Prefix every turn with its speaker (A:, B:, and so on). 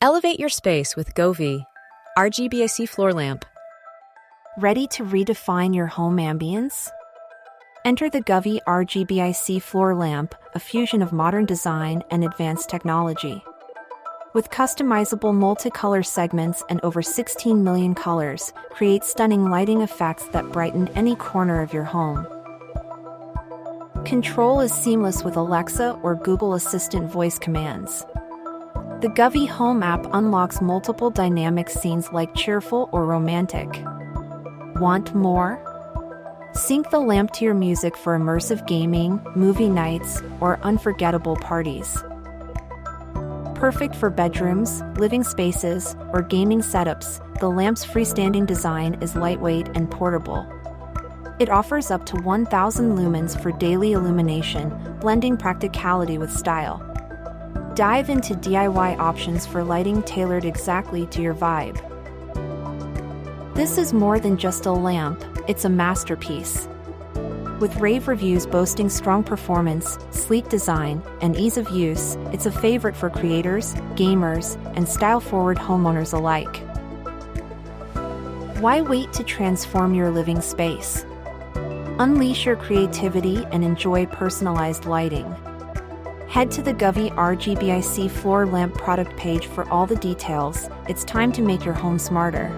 A: Elevate your space with Govee RGBIC floor lamp.
B: Ready to redefine your home ambience? Enter the Govee RGBIC floor lamp, a fusion of modern design and advanced technology. With customizable multicolor segments and over 16 million colors, create stunning lighting effects that brighten any corner of your home. Control is seamless with Alexa or Google Assistant voice commands. The Govee Home app unlocks multiple dynamic scenes like cheerful or romantic. Want more? Sync the lamp to your music for immersive gaming, movie nights, or unforgettable parties. Perfect for bedrooms, living spaces, or gaming setups, the lamp's freestanding design is lightweight and portable. It offers up to 1,000 lumens for daily illumination, blending practicality with style. Dive into DIY options for lighting tailored exactly to your vibe. This is more than just a lamp, it's a masterpiece. With rave reviews boasting strong performance, sleek design, and ease of use, it's a favorite for creators, gamers, and style-forward homeowners alike. Why wait to transform your living space? Unleash your creativity and enjoy personalized lighting. Head to the Govee RGBIC floor lamp product page for all the details. It's time to make your home smarter.